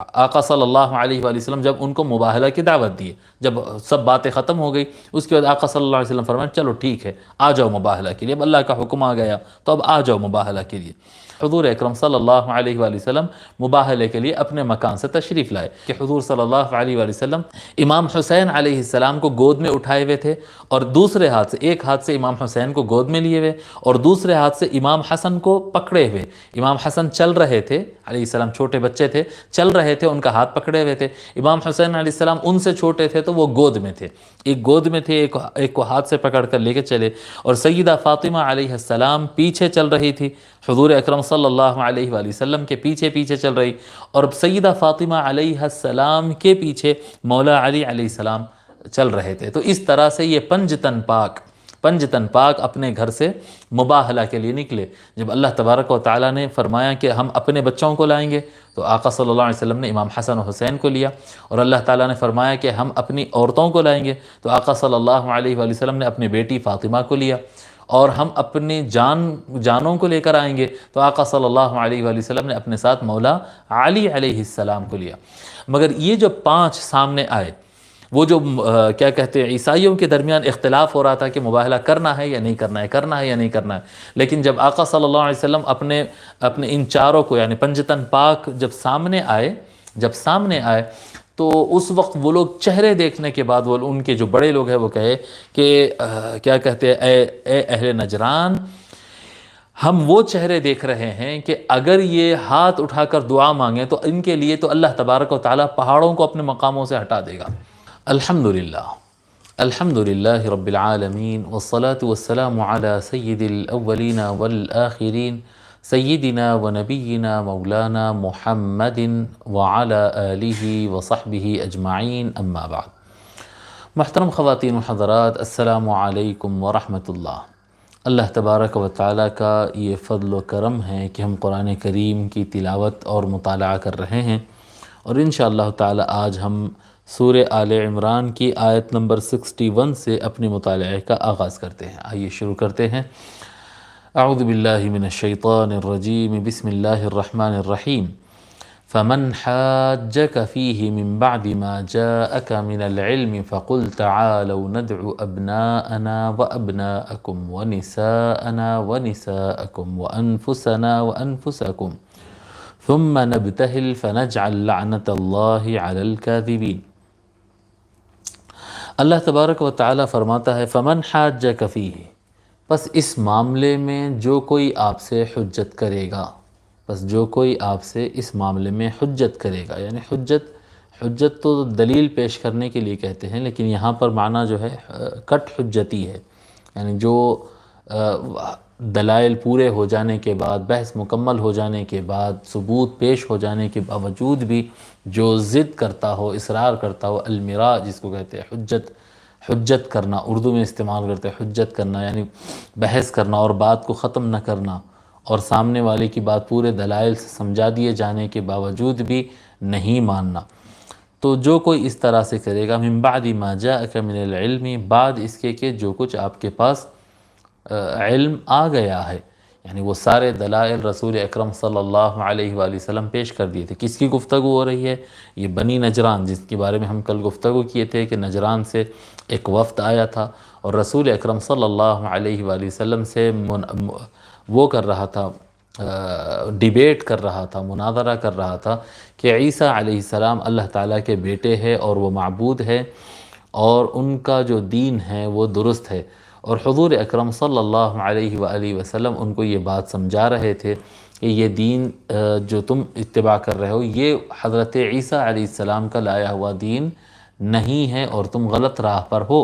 آقا صلی اللہ علیہ وآلہ وسلم جب ان کو مباہلہ کی دعوت دی، جب سب باتیں ختم ہو گئی، اس کے بعد آقا صلی اللہ علیہ وسلم فرمایا چلو ٹھیک ہے آ جاؤ مباہلہ کے لیے، اب اللہ کا حکم آ گیا تو اب آ جاؤ مباہلہ کے لیے۔ حضور اکرم صلی اللہ علیہ وآلہ وسلم مباہلے کے لیے اپنے مکان سے تشریف لائے کہ حضور صلی اللہ علیہ وآلہ وسلم امام حسین علیہ السلام کو گود میں اٹھائے ہوئے تھے، اور دوسرے ہاتھ سے، ایک ہاتھ سے امام حسین کو گود میں لیے ہوئے اور دوسرے ہاتھ سے امام حسن کو پکڑے ہوئے۔ امام حسن چل رہے تھے علیہ السلام، چھوٹے بچے تھے، چل رہے تھے، ان کا ہاتھ پکڑے ہوئے تھے۔ امام حسین علیہ السلام ان سے چھوٹے تھے تو وہ گود میں تھے، ایک گود میں تھے، ایک کو ہاتھ سے پکڑ کر لے کے چلے، اور سیدہ فاطمہ علیہ السلام پیچھے چل رہی تھی، حضور اکرم صلی اللہ علیہ وآلہ وسلم کے پیچھے پیچھے چل رہی، اور سیدہ فاطمہ علیہ السلام کے پیچھے مولا علی علیہ السلام چل رہے تھے۔ تو اس طرح سے یہ پنج تن پاک اپنے گھر سے مباہلہ کے لیے نکلے۔ جب اللہ تبارک و تعالیٰ نے فرمایا کہ ہم اپنے بچوں کو لائیں گے تو آقا صلی اللہ علیہ وسلم نے امام حسن و حسین کو لیا، اور اللہ تعالیٰ نے فرمایا کہ ہم اپنی عورتوں کو لائیں گے تو آقا صلی اللہ علیہ وآلہ وسلم نے اپنی بیٹی فاطمہ کو لیا، اور ہم اپنی جانوں کو لے کر آئیں گے تو آقا صلی اللہ علیہ وآلہ وسلم نے اپنے ساتھ مولا علی علیہ السلام کو لیا۔ مگر یہ جو 5 سامنے آئے، وہ جو کیا کہتے ہیں، عیسائیوں کے درمیان اختلاف ہو رہا تھا کہ مباہلہ کرنا ہے یا نہیں کرنا ہے، کرنا ہے یا نہیں کرنا ہے، لیکن جب آقا صلی اللہ علیہ وسلم اپنے ان چاروں کو یعنی پنجتن پاک جب سامنے آئے تو اس وقت وہ لوگ چہرے دیکھنے کے بعد، وہ ان کے جو بڑے لوگ ہیں وہ کہے کہ کیا کہتے ہیں، اے اہل نجران، ہم وہ چہرے دیکھ رہے ہیں کہ اگر یہ ہاتھ اٹھا کر دعا مانگیں تو ان کے لیے تو اللہ تبارک و تعالیٰ پہاڑوں کو اپنے مقاموں سے ہٹا دے گا۔ الحمدللہ رب العالمین، والصلاة والسلام علی سید الاولین والآخرین، سیدنا و نبینا مولانا محمد وعلی آلہ وصحبہ اجمعین، اما بعد۔ محترم خواتین و حضرات، السلام علیکم ورحمۃ اللہ۔ اللہ تبارک و تعالیٰ کا یہ فضل و کرم ہے کہ ہم قرآن کریم کی تلاوت اور مطالعہ کر رہے ہیں، اور انشاءاللہ تعالیٰ آج ہم سورہ آل عمران کی آیت نمبر 61 سے اپنے مطالعے کا آغاز کرتے ہیں۔ آئیے شروع کرتے ہیں۔ اعوذ باللہ من الشیطان الرجیم، بسم اللہ الرحمن الرحیم۔ فمن حاجك فيه من بعد ما جاءك من العلم فقل تعالوا ندعو أبناءنا وأبناءكم ونساءنا ونساءكم وأنفسنا وأنفسكم ثم نبتهل فنجعل لعنة الله على الكاذبين۔ اللہ تبارک و تعالیٰ فرماتا ہے فمن حاجك فيه، پس اس معاملے میں جو کوئی آپ سے حجت کرے گا، بس جو کوئی آپ سے اس معاملے میں حجت کرے گا، یعنی حجت تو دلیل پیش کرنے کے لیے کہتے ہیں، لیکن یہاں پر معنی جو ہے کٹ حجتی ہے، یعنی جو دلائل پورے ہو جانے کے بعد، بحث مکمل ہو جانے کے بعد، ثبوت پیش ہو جانے کے باوجود بھی جو ضد کرتا ہو، اصرار کرتا ہو، المراء جس کو کہتے ہیں، حجت کرنا، اردو میں استعمال کرتے ہیں حجت کرنا، یعنی بحث کرنا اور بات کو ختم نہ کرنا، اور سامنے والے کی بات پورے دلائل سے سمجھا دیے جانے کے باوجود بھی نہیں ماننا، تو جو کوئی اس طرح سے کرے گا، من بعد ما جاءک من العلم، بعد اس کے کہ جو کچھ آپ کے پاس علم آ گیا ہے، یعنی وہ سارے دلائل رسول اکرم صلی اللہ علیہ وآلہ وسلم پیش کر دیے تھے۔ کس کی گفتگو ہو رہی ہے؟ یہ بنی نجران، جس کے بارے میں ہم کل گفتگو کیے تھے کہ نجران سے ایک وفد آیا تھا، اور رسول اکرم صلی اللہ علیہ وآلہ وسلم سے وہ کر رہا تھا، ڈیبیٹ کر رہا تھا، مناظرہ کر رہا تھا کہ عیسیٰ علیہ السلام اللہ تعالیٰ کے بیٹے ہیں اور وہ معبود ہے، اور ان کا جو دین ہے وہ درست ہے، اور حضور اکرم صلی اللہ علیہ وآلہ وسلم ان کو یہ بات سمجھا رہے تھے کہ یہ دین جو تم اتباع کر رہے ہو یہ حضرت عیسیٰ علیہ السلام کا لایا ہوا دین نہیں ہے، اور تم غلط راہ پر ہو،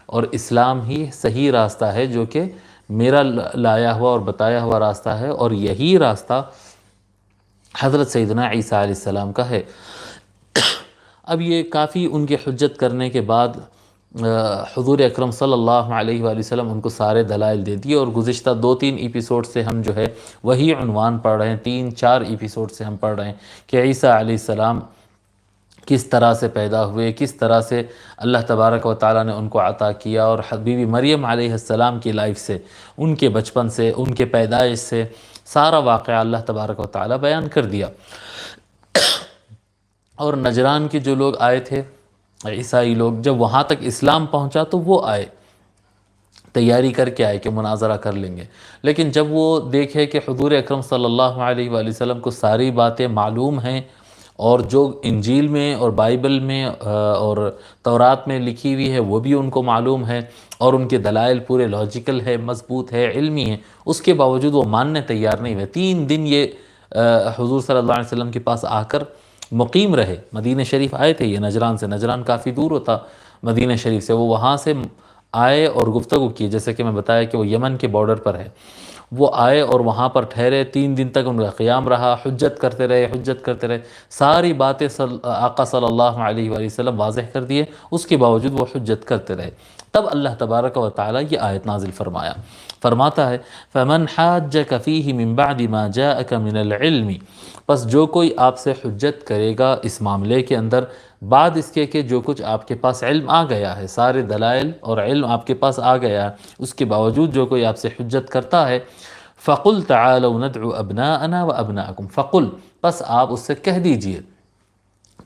اور اسلام ہی صحیح راستہ ہے جو کہ میرا لایا ہوا اور بتایا ہوا راستہ ہے، اور یہی راستہ حضرت سیدنا عیسیٰ علیہ السلام کا ہے۔ اب یہ کافی ان کی حجت کرنے کے بعد حضور اکرم صلی اللہ علیہ وآلہ وسلم ان کو سارے دلائل دے دیے، اور گزشتہ 2-3 ایپیسوڈ سے ہم جو ہے وہی عنوان پڑھ رہے ہیں، 3-4 ایپیسوڈ سے ہم پڑھ رہے ہیں کہ عیسیٰ علیہ السلام کس طرح سے پیدا ہوئے، کس طرح سے اللہ تبارک و تعالیٰ نے ان کو عطا کیا، اور بی بی مریم علیہ السلام کی لائف سے، ان کے بچپن سے، ان کے پیدائش سے سارا واقعہ اللہ تبارک و تعالیٰ بیان کر دیا۔ اور نجران کے جو لوگ آئے تھے عیسائی لوگ، جب وہاں تک اسلام پہنچا تو وہ آئے، تیاری کر کے آئے کہ مناظرہ کر لیں گے، لیکن جب وہ دیکھے کہ حضور اکرم صلی اللہ علیہ وآلہ وسلم کو ساری باتیں معلوم ہیں، اور جو انجیل میں اور بائبل میں اور تورات میں لکھی ہوئی ہے وہ بھی ان کو معلوم ہے، اور ان کے دلائل پورے لاجیکل ہے، مضبوط ہے، علمی ہے، اس کے باوجود وہ ماننے تیار نہیں ہوئے۔ 3 دن یہ حضور صلی اللہ علیہ وسلم کے پاس آ کر مقیم رہے، مدینہ شریف آئے تھے یہ نجران سے، نجران کافی دور ہوتا مدینہ شریف سے، وہ وہاں سے آئے اور گفتگو کی، جیسے کہ میں بتایا کہ وہ یمن کے بارڈر پر ہے، وہ آئے اور وہاں پر ٹھہرے، 3 دن تک ان کا قیام رہا، حجت کرتے رہے، ساری باتیں آقا صلی اللہ علیہ وآلہ وسلم واضح کر دیے، اس کے باوجود وہ حجت کرتے رہے۔ تب اللہ تبارک و تعالی یہ آیت نازل فرماتا ہے فَمَنْ حَاجَّكَ فِيهِ مِن بَعْدِ مَا جَاءَكَ مِنَ الْعِلْمِ، پس جو کوئی آپ سے حجت کرے گا اس معاملے کے اندر بعد اس کے کہ جو کچھ آپ کے پاس علم آ گیا ہے، سارے دلائل اور علم آپ کے پاس آ گیا ہے، اس کے باوجود جو کوئی آپ سے حجت کرتا ہے، فَقُلْ تَعَالَوْا نَدْعُ أَبْنَاءَنَا وَأَبْنَاءَكُمْ، فَقُلْ، پس آپ اس سے کہہ دیجئے،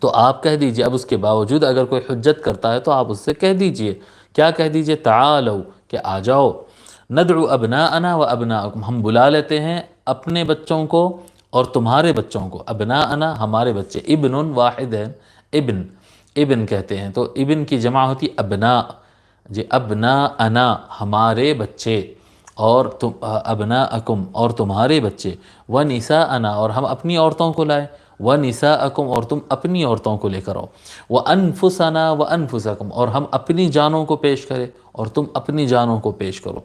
تو آپ کہہ دیجئے، اب اس کے باوجود اگر کوئی حجت کرتا ہے تو آپ اس سے کہہ دیجئے، کیا کہہ دیجئے؟ تعالوا، کہ آ جاؤ، ندعو ابناءنا و ابناءکم، ہم بلا لیتے ہیں اپنے بچوں کو اور تمہارے بچوں کو، ابناءنا ہمارے بچے، ابن واحد ہے، ابن کہتے ہیں، تو ابن کی جمع ہوتی ابناء، جی ابناءنا ہمارے بچے، اور تم ابناءکم اور تمہارے بچے، ونساءنا اور ہم اپنی عورتوں کو لائے، وَنِسَاءَكُمْ اور تم اپنی عورتوں کو لے کر آؤ، وَأَنفُسَنَا وَأَنفُسَكُمْ اور ہم اپنی جانوں کو پیش کریں اور تم اپنی جانوں کو پیش کرو،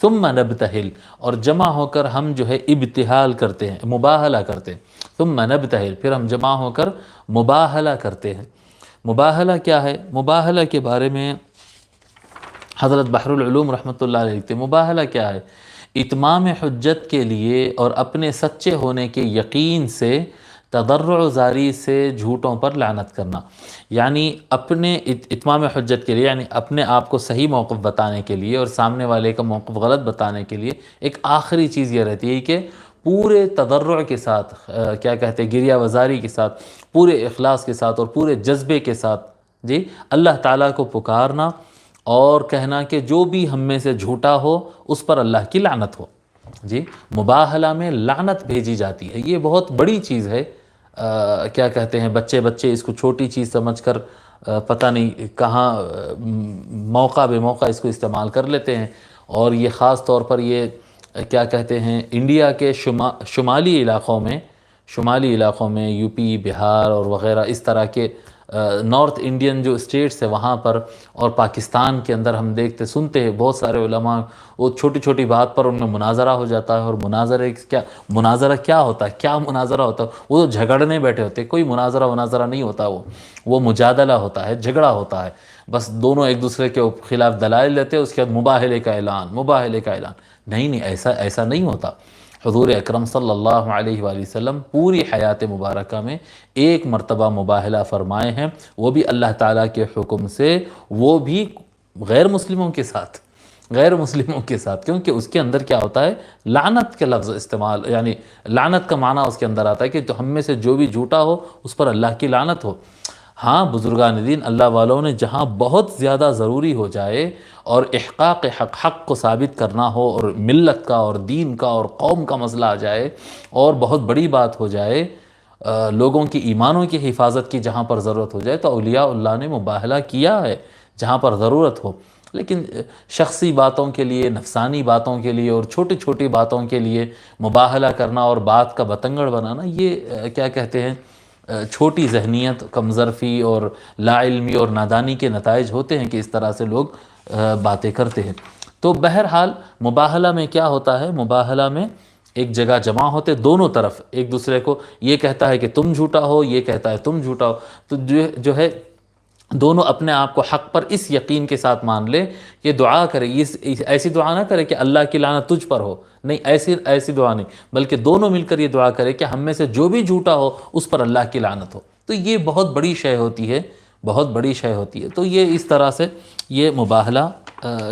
ثُمَّ نَبْتَهِلْ اور جمع ہو کر ہم جو ہے ابتہال کرتے ہیں، مباہلہ کرتے ہیں، ثُمَّ نَبْتَهِلْ پھر ہم جمع ہو کر مباہلہ کرتے ہیں۔ مباہلہ کیا ہے؟ مباہلہ کے بارے میں حضرت بحر العلوم رحمۃ اللہ علیہ لکھتے ہیں، مباہلہ کیا ہے؟ اتمام حجت کے لیے اور اپنے سچے ہونے کے یقین سے تضرع زاری سے جھوٹوں پر لعنت کرنا، یعنی اپنے اتمام حجت کے لیے، یعنی اپنے آپ کو صحیح موقف بتانے کے لیے اور سامنے والے کا موقف غلط بتانے کے لیے ایک آخری چیز یہ رہتی ہے کہ پورے تضرع کے ساتھ، کیا کہتے ہیں، گریہ وزاری کے ساتھ، پورے اخلاص کے ساتھ اور پورے جذبے کے ساتھ جی اللہ تعالیٰ کو پکارنا اور کہنا کہ جو بھی ہم میں سے جھوٹا ہو اس پر اللہ کی لعنت ہو۔ جی مباہلہ میں لعنت بھیجی جاتی ہے، یہ بہت بڑی چیز ہے۔ کیا کہتے ہیں، بچے اس کو چھوٹی چیز سمجھ کر پتہ نہیں کہاں موقع بے موقع اس کو استعمال کر لیتے ہیں، اور یہ خاص طور پر یہ کیا کہتے ہیں انڈیا کے شمالی علاقوں میں یو پی، بہار اور وغیرہ اس طرح کے نارتھ انڈین جو اسٹیٹس ہے وہاں پر، اور پاکستان کے اندر ہم دیکھتے سنتے ہیں بہت سارے علماء وہ چھوٹی چھوٹی بات پر ان میں مناظرہ ہو جاتا ہے، اور مناظرہ کیا ہوتا ہے، وہ تو جھگڑنے بیٹھے ہوتے ہیں، کوئی مناظرہ نہیں ہوتا، وہ مجادلہ ہوتا ہے، جھگڑا ہوتا ہے، بس دونوں ایک دوسرے کے خلاف دلائل لیتے ہیں، اس کے بعد مباہلے کا اعلان، نہیں ایسا نہیں ہوتا۔ حضور اکرم صلی اللہ علیہ وآلہ وسلم پوری حیات مبارکہ میں ایک مرتبہ مباہلہ فرمائے ہیں، وہ بھی اللہ تعالیٰ کے حکم سے، وہ بھی غیر مسلموں کے ساتھ، کیونکہ اس کے اندر کیا ہوتا ہے، لعنت کے لفظ استعمال، یعنی لعنت کا معنی اس کے اندر آتا ہے کہ ہم میں سے جو بھی جھوٹا ہو اس پر اللہ کی لعنت ہو۔ ہاں بزرگان دین اللہ والوں نے جہاں بہت زیادہ ضروری ہو جائے اور احقاق حق کو ثابت کرنا ہو، اور ملت کا اور دین کا اور قوم کا مسئلہ آ جائے اور بہت بڑی بات ہو جائے، لوگوں کی ایمانوں کی حفاظت کی جہاں پر ضرورت ہو جائے، تو اولیاء اللہ نے مباہلہ کیا ہے جہاں پر ضرورت ہو، لیکن شخصی باتوں کے لیے، نفسانی باتوں کے لیے اور چھوٹی چھوٹی باتوں کے لیے مباہلہ کرنا اور بات کا بتنگڑ بنانا، یہ کیا کہتے ہیں چھوٹی ذہنیت، کمظرفی اور لا علمی اور نادانی کے نتائج ہوتے ہیں کہ اس طرح سے لوگ باتیں کرتے ہیں۔ تو بہرحال مباہلہ میں کیا ہوتا ہے، مباہلہ میں ایک جگہ جمع ہوتے، دونوں طرف ایک دوسرے کو، یہ کہتا ہے کہ تم جھوٹا ہو، یہ کہتا ہے تم جھوٹا ہو، تو جو ہے دونوں اپنے آپ کو حق پر اس یقین کے ساتھ مان لے کہ دعا کرے، ایسی دعا نہ کرے کہ اللہ کی لعنت تجھ پر ہو، نہیں ایسی دعا نہیں، بلکہ دونوں مل کر یہ دعا کرے کہ ہم میں سے جو بھی جھوٹا ہو اس پر اللہ کی لعنت ہو۔ تو یہ بہت بڑی شے ہوتی ہے، تو یہ اس طرح سے یہ مباہلہ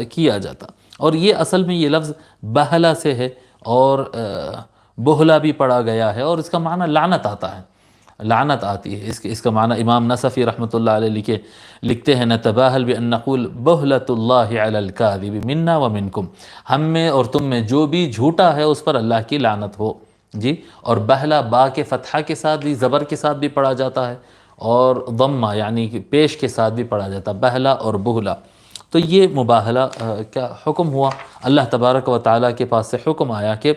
کیا جاتا، اور یہ اصل میں یہ لفظ بہلہ سے ہے، اور بہلا بھی پڑھا گیا ہے، اور اس کا معنی لعنت آتا ہے۔ لعنت آتی ہے۔ اس کا معنی امام نصفی رحمۃ اللہ علیہ لکھتے ہیں نتباہل بان نقول بہلۃ اللہ علی الکاذب منا ومنکم، ہم میں اور تم میں جو بھی جھوٹا ہے اس پر اللہ کی لعنت ہو جی۔ اور بہلا با کے فتحہ کے ساتھ بھی، زبر کے ساتھ بھی پڑھا جاتا ہے، اور ضمہ یعنی کہ پیش کے ساتھ بھی پڑھا جاتا ہے، بہلا اور بہلا۔ تو یہ مباہلہ کا حکم ہوا، اللہ تبارک و تعالیٰ کے پاس سے حکم آیا کہ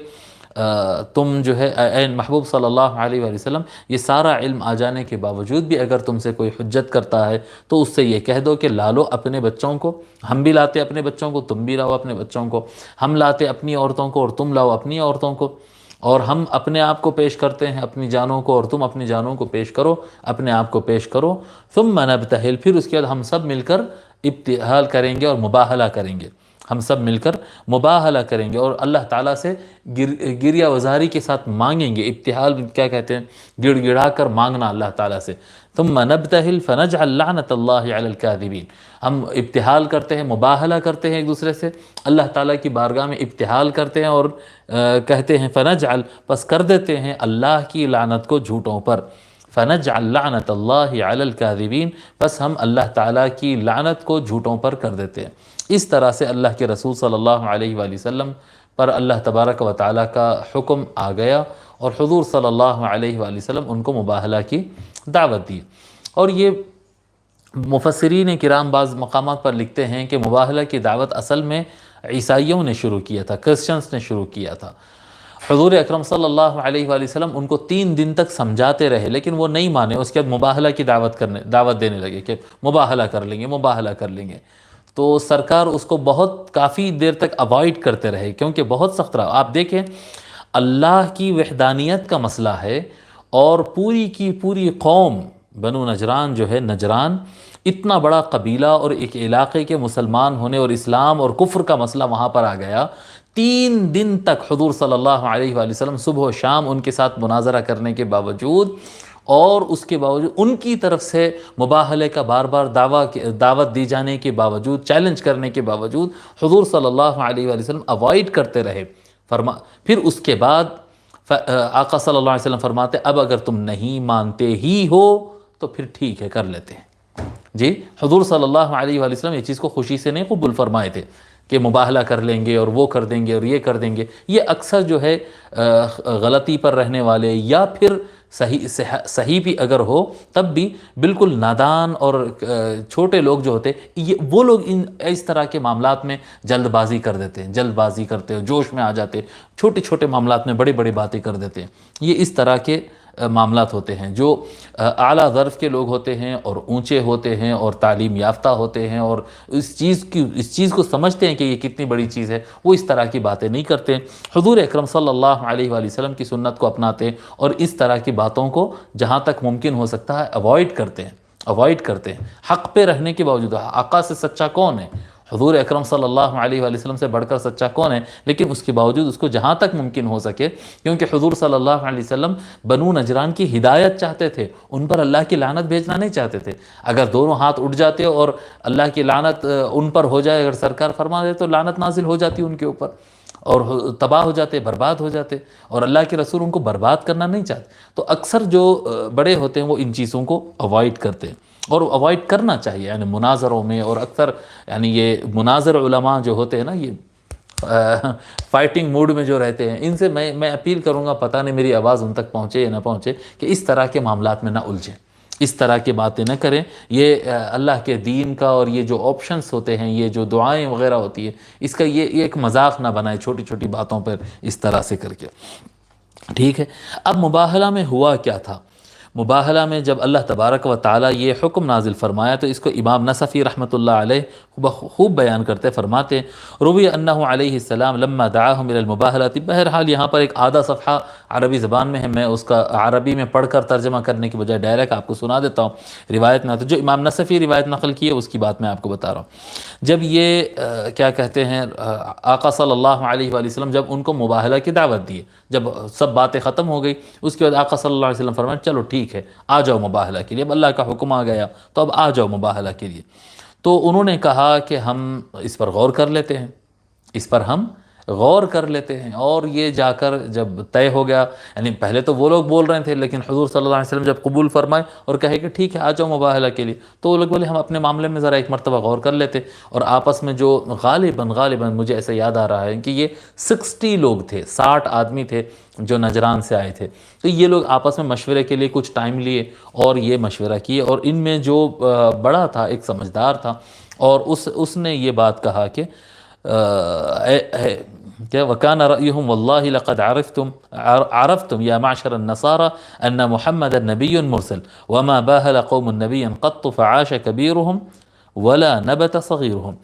تم جو ہے اے محبوب صلی اللہ علیہ وآلہ وسلم، یہ سارا علم آ جانے کے باوجود بھی اگر تم سے کوئی حجت کرتا ہے تو اس سے یہ کہہ دو کہ لا لو اپنے بچوں کو، ہم بھی لاتے اپنے بچوں کو، تم بھی لاؤ اپنے بچوں کو، ہم لاتے اپنی عورتوں کو اور تم لاؤ اپنی عورتوں کو، اور ہم اپنے آپ کو پیش کرتے ہیں اپنی جانوں کو اور تم اپنی جانوں کو پیش کرو، اپنے آپ کو پیش کرو، ثم نبتہل، پھر اس کے بعد ہم سب مل کر ابتہال کریں گے اور مباہلہ کریں گے، ہم سب مل کر مباہلہ کریں گے اور اللہ تعالیٰ سے گریہ وزاری کے ساتھ مانگیں گے۔ ابتہال کیا کہتے ہیں؟ گڑ گڑا کر مانگنا اللہ تعالیٰ سے۔ ثم نبتہل فنجعل لعنت اللہ علی الکاذبین، ہم ابتہال کرتے ہیں، مباہلہ کرتے ہیں ایک دوسرے سے، اللہ تعالیٰ کی بارگاہ میں ابتہال کرتے ہیں اور کہتے ہیں فنجعل، پس کر دیتے ہیں اللہ کی لعنت کو جھوٹوں پر، فنجعل لعنت اللہ علی الکاذبین، پس ہم اللہ تعالیٰ کی لعنت کو جھوٹوں پر کر دیتے ہیں۔ اس طرح سے اللہ کے رسول صلی اللہ علیہ وآلہ وسلم پر اللہ تبارک و تعالیٰ کا حکم آ گیا اور حضور صلی اللہ علیہ وآلہ وسلم ان کو مباہلہ کی دعوت دی۔ اور یہ مفسرین کرام بعض مقامات پر لکھتے ہیں کہ مباہلہ کی دعوت اصل میں عیسائیوں نے شروع کیا تھا، کرسچنز نے شروع کیا تھا۔ حضور اکرم صلی اللہ علیہ وآلہ وسلم ان کو 3 دن تک سمجھاتے رہے لیکن وہ نہیں مانے، اس کے بعد مباہلہ کی دعوت دینے لگے کہ مباہلہ کر لیں گے، مباہلہ کر لیں گے۔ تو سرکار اس کو کافی دیر تک اوائڈ کرتے رہے کیونکہ بہت سخت رہا۔ آپ دیکھیں اللہ کی وحدانیت کا مسئلہ ہے اور پوری کی پوری قوم بنو نجران جو ہے، نجران اتنا بڑا قبیلہ اور ایک علاقے کے مسلمان ہونے اور اسلام اور کفر کا مسئلہ وہاں پر آ گیا۔ 3 دن تک حضور صلی اللہ علیہ وآلہ وسلم صبح و شام ان کے ساتھ مناظرہ کرنے کے باوجود اور اس کے باوجود ان کی طرف سے مباہلے کا بار بار دعوت دی جانے کے باوجود، چیلنج کرنے کے باوجود حضور صلی اللہ علیہ وآلہ وسلم اوائڈ کرتے رہے۔ پھر اس کے بعد آقا صلی اللہ علیہ وسلم فرماتے اب اگر تم نہیں مانتے ہی ہو تو پھر ٹھیک ہے، کر لیتے ہیں جی۔ حضور صلی اللہ علیہ وآلہ وسلم یہ چیز کو خوشی سے نہیں قبول فرمائے تھے کہ مباہلہ کر لیں گے اور وہ کر دیں گے اور یہ کر دیں گے۔ یہ اکثر جو ہے غلطی پر رہنے والے یا پھر صحیح بھی اگر ہو تب بھی بالکل نادان اور چھوٹے لوگ جو ہوتے وہ لوگ اس طرح کے معاملات میں جلد بازی کر دیتے ہیں، جلد بازی کرتے ہیں، جوش میں آ جاتے ہیں، چھوٹے چھوٹے معاملات میں بڑی بڑی باتیں کر دیتے ہیں۔ یہ اس طرح کے معاملات ہوتے ہیں۔ جو اعلیٰ ظرف کے لوگ ہوتے ہیں اور اونچے ہوتے ہیں اور تعلیم یافتہ ہوتے ہیں اور اس چیز کو سمجھتے ہیں کہ یہ کتنی بڑی چیز ہے، وہ اس طرح کی باتیں نہیں کرتے۔ حضور اکرم صلی اللہ علیہ وآلہ وسلم کی سنت کو اپناتے ہیں اور اس طرح کی باتوں کو جہاں تک ممکن ہو سکتا ہے اوائڈ کرتے ہیں حق پہ رہنے کے باوجود۔ آقا سے سچا کون ہے؟ حضور اکرم صلی اللہ علیہ وآلہ وسلم سے بڑھ کر سچا کون ہے؟ لیکن اس کے باوجود اس کو جہاں تک ممکن ہو سکے، کیونکہ حضور صلی اللہ علیہ وسلم بنو نجران کی ہدایت چاہتے تھے، ان پر اللہ کی لعنت بھیجنا نہیں چاہتے تھے۔ اگر دونوں ہاتھ اٹھ جاتے اور اللہ کی لعنت ان پر ہو جائے، اگر سرکار فرما دے تو لعنت نازل ہو جاتی ان کے اوپر اور تباہ ہو جاتے، برباد ہو جاتے، اور اللہ کے رسول ان کو برباد کرنا نہیں چاہتے۔ تو اکثر جو بڑے ہوتے ہیں وہ ان چیزوں کو اوائڈ کرتے ہیں اور اوائڈ کرنا چاہیے، یعنی مناظروں میں۔ اور اکثر یعنی یہ مناظر علماء جو ہوتے ہیں نا، یہ فائٹنگ موڈ میں جو رہتے ہیں، ان سے میں اپیل کروں گا، پتہ نہیں میری آواز ان تک پہنچے یا نہ پہنچے، کہ اس طرح کے معاملات میں نہ الجھیں، اس طرح کی باتیں نہ کریں۔ یہ اللہ کے دین کا اور یہ جو آپشنز ہوتے ہیں، یہ جو دعائیں وغیرہ ہوتی ہیں، اس کا یہ ایک مذاق نہ بنائے چھوٹی چھوٹی باتوں پر اس طرح سے کر کے، ٹھیک ہے۔ اب مباہلہ میں ہوا کیا تھا؟ مباہلہ میں جب اللہ تبارک و تعالیٰ یہ حکم نازل فرمایا تو اس کو امام نصفی رحمۃ اللہ علیہ خوب بیان کرتے، فرماتے روی انہ علیہ السلام لما دعاہم الی المباہلۃ۔ بہرحال یہاں پر ایک آدھا صفحہ عربی زبان میں ہے، میں اس کا عربی میں پڑھ کر ترجمہ کرنے کی بجائے ڈائریکٹ آپ کو سنا دیتا ہوں۔ روایت میں آتا جو امام نصفی روایت نقل کی ہے اس کی بات میں آپ کو بتا رہا ہوں۔ جب یہ کیا کہتے ہیں آقا صلی اللہ علیہ وآلہ وسلم جب ان کو مباہلہ کی دعوت دی، جب سب باتیں ختم ہو گئی، اس کے بعد آقا صلی اللہ علیہ وسلم فرمایا چلو ٹھیک ہے، آ جاؤ مباہلہ کے لیے، اب اللہ کا حکم آ گیا تو اب آ جاؤ مباہلہ کے لیے۔ تو انہوں نے کہا کہ ہم اس پر غور کر لیتے ہیں، اس پر ہم غور کر لیتے ہیں۔ اور یہ جا کر جب طے ہو گیا، یعنی پہلے تو وہ لوگ بول رہے تھے، لیکن حضور صلی اللہ علیہ وسلم جب قبول فرمائے اور کہے کہ ٹھیک ہے آ جاؤ مباہلہ کے لیے، تو وہ لوگ بولے ہم اپنے معاملے میں ذرا ایک مرتبہ غور کر لیتے، اور آپس میں جو غالباً مجھے ایسا یاد آ رہا ہے کہ یہ 60 لوگ تھے، 60 آدمی تھے جو نجران سے آئے تھے، تو یہ لوگ آپس میں مشورے کے لیے کچھ ٹائم لیے اور یہ مشورہ کیے، اور ان میں جو بڑا تھا، ایک سمجھدار تھا، اور اس نے یہ بات کہا کہ کہ وَكَانَ رَأْيُهُمْ وَاللَّهِ لَقَدْ عَرَفْتُمْ يَا مَعْشَرَ النَّصَارَى أَنَّ مُحَمَّدًا نَبِيٌّ مُرْسَلٌ وَمَا بَاهَلَ قَوْمٌ نَبِيًّا قَطُّ فَعَاشَ كَبِيرُهُمْ وَلَا نَبَتَ صَغِيرُهُمْ۔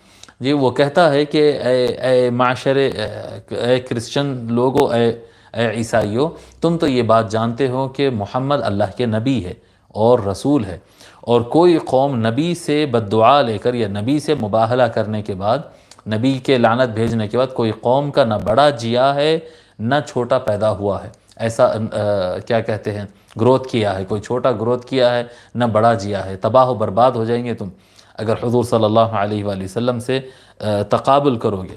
جی وہ کہتا ہے کہ اے معاشر، اے کرسچن لوگو، اے عیسائیو، تم تو یہ بات جانتے ہو کہ محمد اللہ کے نبی ہے اور رسول ہے، اور کوئی قوم نبی سے بد دعا لے کر یا نبی سے مباہلہ کرنے کے بعد، نبی کے لعنت بھیجنے کے بعد، کوئی قوم کا نہ بڑا جیا ہے نہ چھوٹا پیدا ہوا ہے، ایسا کیا کہتے ہیں، گروتھ کیا ہے، کوئی چھوٹا گروتھ کیا ہے نہ بڑا جیا ہے، تباہ و برباد ہو جائیں گے تم اگر حضور صلی اللہ علیہ وآلہ وسلم سے تقابل کرو گے،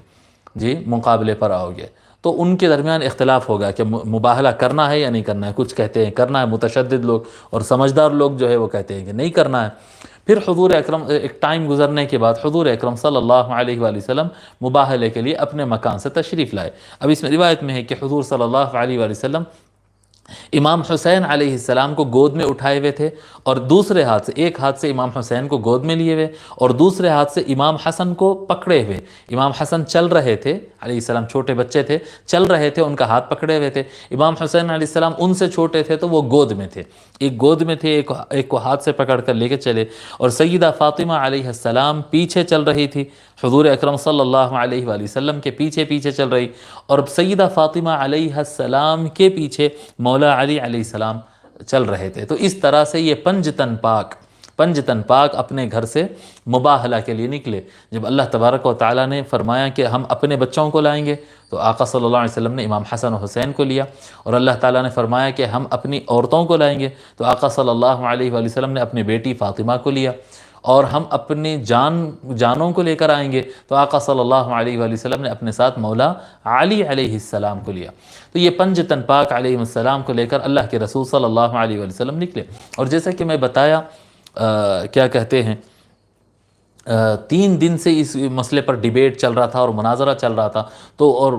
جی مقابلے پر آؤ گے۔ تو ان کے درمیان اختلاف ہوگا کہ مباہلہ کرنا ہے یا نہیں کرنا ہے، کچھ کہتے ہیں کرنا ہے، متشدد لوگ، اور سمجھدار لوگ جو ہے وہ کہتے ہیں کہ نہیں کرنا ہے۔ پھر حضور اکرم ایک ٹائم گزرنے کے بعد حضور اکرم صلی اللہ علیہ وآلہ وسلم مباہلے کے لیے اپنے مکان سے تشریف لائے۔ اب اس میں روایت میں ہے کہ حضور صلی اللہ علیہ وآلہ وسلم امام حسین علیہ السلام کو گود میں اٹھائے ہوئے تھے، اور دوسرے ہاتھ سے، ایک ہاتھ سے امام حسین کو گود میں لیے ہوئے، اور دوسرے ہاتھ سے امام حسن کو پکڑے ہوئے۔ امام حسن چل رہے تھے علیہ السلام، چھوٹے بچے تھے، چل رہے تھے، ان کا ہاتھ پکڑے ہوئے تھے۔ امام حسین علیہ السلام ان سے چھوٹے تھے تو وہ گود میں تھے، ایک گود میں تھے، ایک کو ہاتھ سے پکڑ کر لے کے چلے، اور سیدہ فاطمہ علیہ السلام پیچھے چل رہی تھی، حضور اکرم صلی اللہ علیہ وآلہ وسلم کے پیچھے پیچھے چل رہی، اور سیدہ فاطمہ علیہ السلام کے پیچھے مولا علی علیہ السلام چل رہے تھے۔ تو اس طرح سے یہ پنج تن پاک اپنے گھر سے مباہلہ کے لیے نکلے۔ جب اللہ تبارک و تعالیٰ نے فرمایا کہ ہم اپنے بچوں کو لائیں گے، تو آقا صلی اللہ علیہ وسلم نے امام حسن و حسین کو لیا، اور اللہ تعالیٰ نے فرمایا کہ ہم اپنی عورتوں کو لائیں گے، تو آقا صلی اللہ علیہ وآلہ وسلم نے اپنی بیٹی فاطمہ کو لیا، اور ہم اپنی جانوں کو لے کر آئیں گے، تو آقا صلی اللہ علیہ وآلہ وسلم نے اپنے ساتھ مولا علی علیہ السلام کو لیا۔ تو یہ پنج تن پاک علیہ السلام کو لے کر اللہ کے رسول صلی اللہ علیہ وآلہ وسلم نکلے۔ اور جیسا کہ میں بتایا، کیا کہتے ہیں، 3 دن سے اس مسئلے پر ڈیبیٹ چل رہا تھا اور مناظرہ چل رہا تھا، تو اور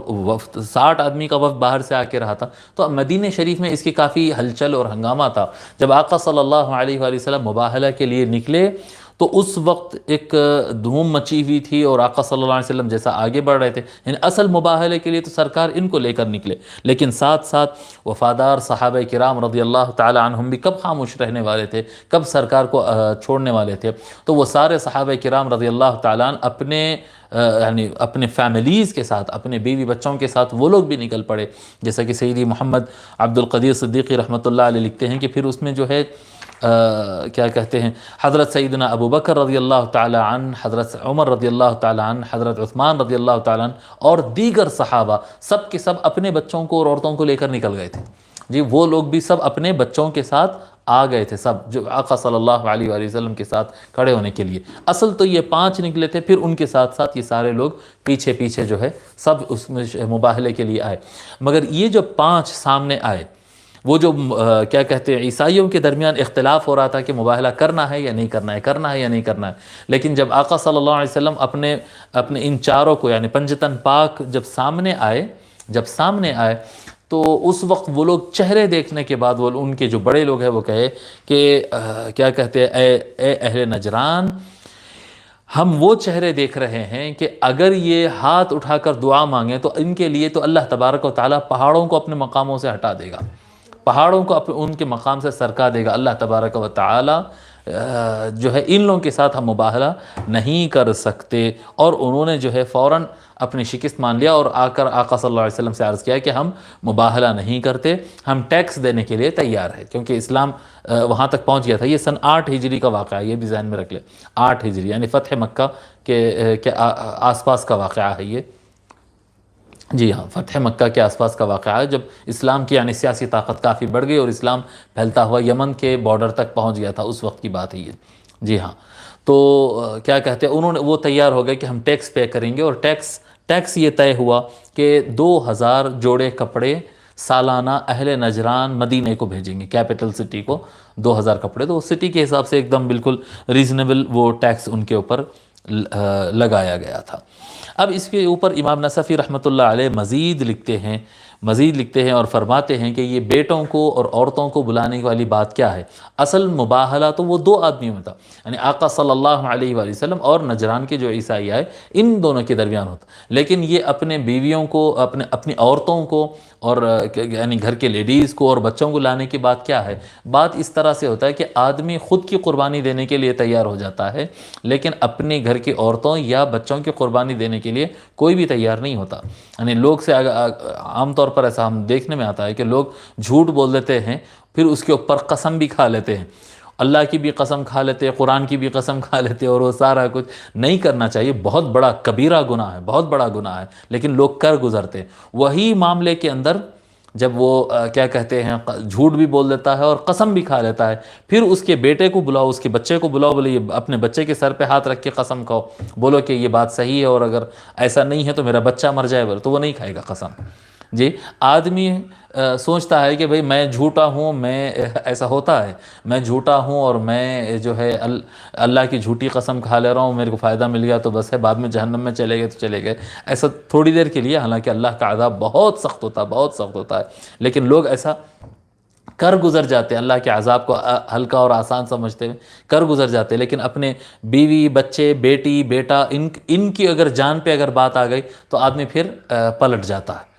60 آدمی کا وفد باہر سے آ کے رہا تھا، تو مدینہ شریف میں اس کی کافی ہلچل اور ہنگامہ تھا۔ جب آقا صلی اللہ علیہ وآلہ وسلم مباہلہ کے لیے نکلے تو اس وقت ایک دھوم مچی ہوئی تھی، اور آقا صلی اللہ علیہ وسلم جیسا آگے بڑھ رہے تھے، یعنی اصل مباہلے کے لیے تو سرکار ان کو لے کر نکلے، لیکن ساتھ ساتھ وفادار صحابہ کرام رضی اللہ تعالی عنہم بھی کب خاموش رہنے والے تھے، کب سرکار کو چھوڑنے والے تھے؟ تو وہ سارے صحابہ کرام رضی اللہ تعالیٰ عنہ یعنی اپنے فیملیز کے ساتھ، اپنے بیوی بچوں کے ساتھ وہ لوگ بھی نکل پڑے، جیسا کہ سیدی محمد عبد القدیر صدیقی رحمۃ اللہ علیہ لکھتے ہیں کہ پھر اس میں جو ہے کیا کہتے ہیں، حضرت سیدنا ابو بکر رضی اللہ تعالی عنہ، حضرت عمر رضی اللہ تعالی عنہ، حضرت عثمان رضی اللہ تعالی عنہ، اور دیگر صحابہ سب کے سب اپنے بچوں کو اور عورتوں کو لے کر نکل گئے تھے۔ جی وہ لوگ بھی سب اپنے بچوں کے ساتھ آ گئے تھے، سب جو آقا صلی اللہ علیہ وآلہ وسلم کے ساتھ کھڑے ہونے کے لیے۔ اصل تو یہ 5 نکلے تھے، پھر ان کے ساتھ ساتھ یہ سارے لوگ پیچھے پیچھے جو ہے سب اس میں مباہلے کے لیے آئے، مگر یہ جو 5 سامنے آئے، وہ جو کیا کہتے ہیں، عیسائیوں کے درمیان اختلاف ہو رہا تھا کہ مباہلہ کرنا ہے یا نہیں کرنا ہے، کرنا ہے یا نہیں کرنا ہے، لیکن جب آقا صلی اللہ علیہ وسلم اپنے ان چاروں کو، یعنی پنجتن پاک جب سامنے آئے تو اس وقت وہ لوگ چہرے دیکھنے کے بعد، وہ ان کے جو بڑے لوگ ہیں وہ کہے کہ کیا کہتے ہیں، اے اہل نجران، ہم وہ چہرے دیکھ رہے ہیں کہ اگر یہ ہاتھ اٹھا کر دعا مانگیں تو ان کے لیے تو اللہ تبارک و تعالیٰ پہاڑوں کو اپنے مقاموں سے ہٹا دے گا، پہاڑوں کو ان کے مقام سے سرکا دے گا۔ اللہ تبارک و تعالیٰ جو ہے ان لوگوں کے ساتھ ہم مباہلہ نہیں کر سکتے، اور انہوں نے جو ہے فوراً اپنی شکست مان لیا، اور آ کر آقا صلی اللہ علیہ وسلم سے عرض کیا کہ ہم مباہلہ نہیں کرتے، ہم ٹیکس دینے کے لیے تیار ہیں، کیونکہ اسلام وہاں تک پہنچ گیا تھا۔ یہ سن 8 ہجری کا واقعہ ہے، یہ بھی ذہن میں رکھ لیں، 8 ہجری یعنی فتح مکہ کے آس پاس کا واقعہ ہے یہ۔ جی ہاں، فتح مکہ کے آس پاس کا واقعہ ہے، جب اسلام کی یعنی سیاسی طاقت کافی بڑھ گئی اور اسلام پھیلتا ہوا یمن کے بارڈر تک پہنچ گیا تھا، اس وقت کی بات ہے یہ۔ جی ہاں، تو کیا کہتے ہیں، انہوں نے وہ تیار ہو گئے کہ ہم ٹیکس پے کریں گے، اور ٹیکس ٹیکس یہ طے ہوا کہ 2000 جوڑے کپڑے سالانہ اہل نجران مدینے کو بھیجیں گے، کیپٹل سٹی کو 2000 کپڑے، تو سٹی کے حساب سے ایک دم بالکل ریزنیبل وہ ٹیکس ان کے اوپر لگایا گیا تھا۔ اب اس کے اوپر امام نصفی رحمۃ اللہ علیہ مزید لکھتے ہیں اور فرماتے ہیں کہ یہ بیٹوں کو اور عورتوں کو بلانے والی بات کیا ہے؟ اصل مباہلہ تو وہ 2 آدمیوں میں تھا، یعنی آقا صلی اللہ علیہ وآلہ وسلم اور نجران کے جو عیسائی آئے ان دونوں کے درمیان ہوتا، لیکن یہ اپنے بیویوں کو، اپنی عورتوں کو اور یعنی گھر کے لیڈیز کو اور بچوں کو لانے کی بات کیا ہے؟ بات اس طرح سے ہوتا ہے کہ آدمی خود کی قربانی دینے کے لیے تیار ہو جاتا ہے، لیکن اپنے گھر کی عورتوں یا بچوں کی قربانی دینے کے لیے کوئی بھی تیار نہیں ہوتا۔ یعنی لوگ سے عام طور پر ایسا ہم دیکھنے میں آتا ہے کہ لوگ جھوٹ بول دیتے ہیں، پھر اس کے اوپر قسم بھی کھا لیتے ہیں، اللہ کی بھی قسم کھا لیتے، قرآن کی بھی قسم کھا لیتے، اور وہ سارا کچھ نہیں کرنا چاہیے، بہت بڑا کبیرہ گناہ ہے، بہت بڑا گناہ ہے، لیکن لوگ کر گزرتے۔ وہی معاملے کے اندر جب وہ کیا کہتے ہیں جھوٹ بھی بول دیتا ہے اور قسم بھی کھا لیتا ہے، پھر اس کے بیٹے کو بلاؤ، اس کے بچے کو بلاؤ، بولے یہ اپنے بچے کے سر پہ ہاتھ رکھ کے قسم کھاؤ، بولو کہ یہ بات صحیح ہے اور اگر ایسا نہیں ہے تو میرا بچہ مر جائے، بولے تو وہ نہیں کھائے گا قسم۔ جی آدمی سوچتا ہے کہ بھئی میں جھوٹا ہوں، میں ایسا ہوتا ہے، میں جھوٹا ہوں اور میں جو ہے اللہ کی جھوٹی قسم کھا لے رہا ہوں، میرے کو فائدہ مل گیا تو بس ہے، بعد میں جہنم میں چلے گئے تو چلے گئے، ایسا تھوڑی دیر کے لیے، حالانکہ اللہ کا عذاب بہت سخت ہوتا ہے، بہت سخت ہوتا ہے، لیکن لوگ ایسا کر گزر جاتے ہیں، اللہ کے عذاب کو ہلکا اور آسان سمجھتے ہوئے کر گزر جاتے ہیں، لیکن اپنے بیوی، بچے، بیٹی، بیٹا، ان کی اگر جان پہ اگر بات آ گئی تو آدمی پھر پلٹ جاتا ہے۔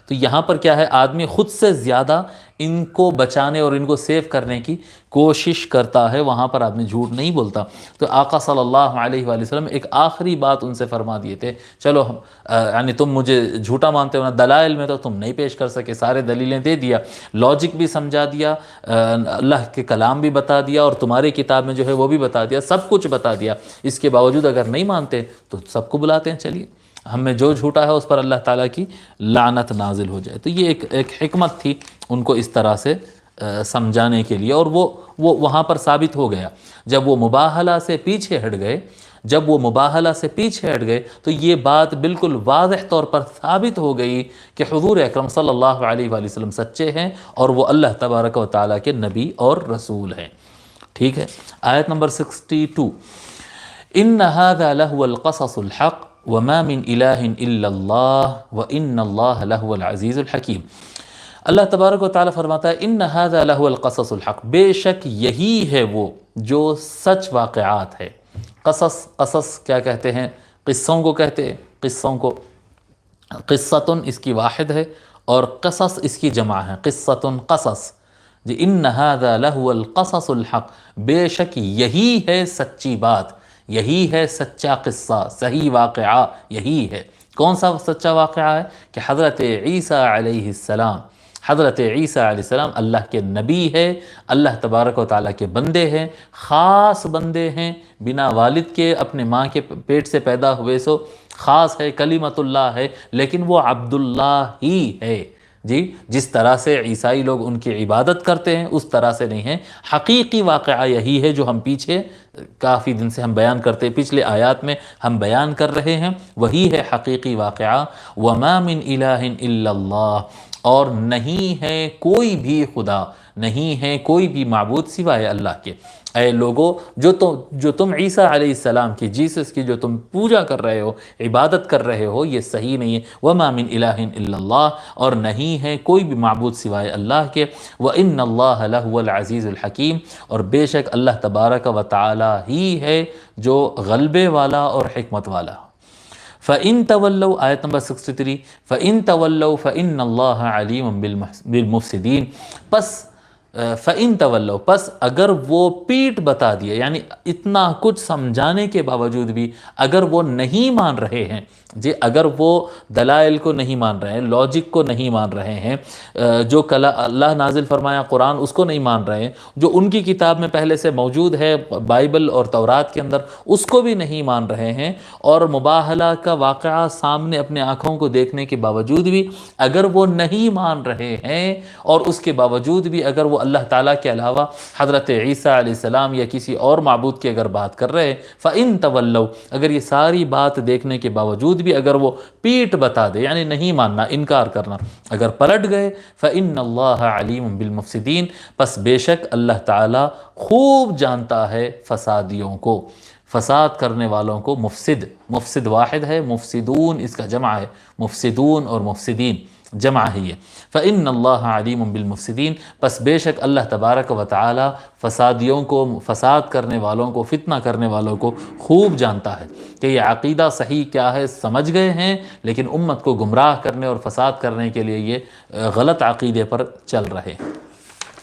تو یہاں پر کیا ہے، آدمی خود سے زیادہ ان کو بچانے اور ان کو سیو کرنے کی کوشش کرتا ہے، وہاں پر آدمی جھوٹ نہیں بولتا۔ تو آقا صلی اللہ علیہ وآلہ وسلم ایک آخری بات ان سے فرما دیے تھے، چلو یعنی تم مجھے جھوٹا مانتے ہو نا، دلائل میں تو تم نہیں پیش کر سکے، سارے دلیلیں دے دیا، لاجک بھی سمجھا دیا، اللہ کے کلام بھی بتا دیا، اور تمہاری کتاب میں جو ہے وہ بھی بتا دیا، سب کچھ بتا دیا، اس کے باوجود اگر نہیں مانتے تو سب کو بلاتے ہیں، چلیے ہم میں جو جھوٹا ہے اس پر اللہ تعالیٰ کی لعنت نازل ہو جائے۔ تو یہ ایک حکمت تھی ان کو اس طرح سے سمجھانے کے لیے، اور وہ وہاں پر ثابت ہو گیا۔ جب وہ مباہلہ سے پیچھے ہٹ گئے تو یہ بات بالکل واضح طور پر ثابت ہو گئی کہ حضور اکرم صلی اللہ علیہ وآلہ وسلم سچے ہیں اور وہ اللہ تبارک و تعالیٰ کے نبی اور رسول ہیں۔ ٹھیک ہے، آیت نمبر 62، ان هذا لهو القصص الحق وما من الہ الا اللہ وان اللہ لہو العزیز الحکیم۔ اللہ تبارک و تعالیٰ فرماتا ہے ان هذا لہو القصص الحق، بے شک یہی ہے وہ جو سچ واقعات ہے۔ قصص کیا کہتے ہیں؟ قصوں کو کہتے ہیں، قصوں کو قصتن اس کی واحد ہے اور قصص اس کی جمع ہے، قصتن قصص۔ جی ان هذا لہو القصص الحق، بے شک یہی ہے سچی بات، یہی ہے سچا قصہ، صحیح واقعہ یہی ہے۔ کون سا سچا واقعہ ہے؟ کہ حضرت عیسیٰ علیہ السلام، اللہ کے نبی ہے، اللہ تبارک و تعالیٰ کے بندے ہیں، خاص بندے ہیں، بنا والد کے اپنے ماں کے پیٹ سے پیدا ہوئے، سو خاص ہے، کلمت اللہ ہے، لیکن وہ عبداللہ ہی ہے۔ جی جس طرح سے عیسائی لوگ ان کی عبادت کرتے ہیں اس طرح سے نہیں ہے، حقیقی واقعہ یہی ہے جو ہم پیچھے کافی دن سے ہم بیان کرتے ہیں، پچھلے آیات میں ہم بیان کر رہے ہیں، وہی ہے حقیقی واقعہ۔ وَمَا مِنْ إِلَٰهٍ إِلَّا اللَّهُ، اور نہیں ہے کوئی بھی خدا، نہیں ہے کوئی بھی معبود سوائے اللہ کے۔ اے لوگو جو تم عیسیٰ علیہ السلام کی، جیسس کی جو تم پوجا کر رہے ہو، عبادت کر رہے ہو، یہ صحیح نہیں ہے۔ وَمَا مِنْ إِلَٰهٍ إِلَّا اللَّهُ، اور نہیں ہے کوئی بھی معبود سوائے اللہ کے۔ وَإِنَّ اللَّهَ لَهُوَ الْعَزِيزُ الْحَكِيمُ، اور بے شک اللہ تبارک و تعالی ہی ہے جو غلبے والا اور حکمت والا۔ فَإِن تَوَلَّوْا، آیت نمبر 63، فَإِن تَوَلَّوْا فَإِنَّ اللَّهَ عَلِيمٌ بِالْمُفْسِدِينَ، فَإِن تَوَلَّوْا، پس اگر وہ پیٹ بتا دیے، یعنی اتنا کچھ سمجھانے کے باوجود بھی اگر وہ نہیں مان رہے ہیں، جی اگر وہ دلائل کو نہیں مان رہے ہیں، لاجک کو نہیں مان رہے ہیں، جو اللہ نازل فرمایا قرآن اس کو نہیں مان رہے ہیں، جو ان کی کتاب میں پہلے سے موجود ہے بائبل اور تورات کے اندر اس کو بھی نہیں مان رہے ہیں، اور مباہلہ کا واقعہ سامنے اپنے آنکھوں کو دیکھنے کے باوجود بھی اگر وہ نہیں مان رہے ہیں، اور اس کے باوجود بھی اگر وہ وہ اللہ تعالیٰ کے علاوہ حضرت عیسیٰ علیہ السلام یا کسی اور معبود کی اگر بات کر رہے ہیں، فَإِن تَوَلَّوْا، اگر یہ ساری بات دیکھنے کے باوجود بھی اگر وہ پیٹ بتا دے، یعنی نہیں ماننا، انکار کرنا، اگر پلٹ گئے، فَإِنَّ اللَّهَ عَلِيمٌ بِالْمُفْسِدِينَ، پس بے شک اللہ تعالیٰ خوب جانتا ہے فسادیوں کو، فساد کرنے والوں کو۔ مفسد واحد ہے، مفسدون اس کا جمع ہے، مفسدون اور مفسدین جمع ہے یہ۔ فَإِنَّ اللَّهَ عَلِيمٌ بِالْمُفْسِدِينَ، پس بے شک اللہ تبارک و تعالی فسادیوں کو، فساد کرنے والوں کو، فتنہ کرنے والوں کو خوب جانتا ہے کہ یہ عقیدہ صحیح کیا ہے سمجھ گئے ہیں، لیکن امت کو گمراہ کرنے اور فساد کرنے کے لیے یہ غلط عقیدے پر چل رہے ہیں۔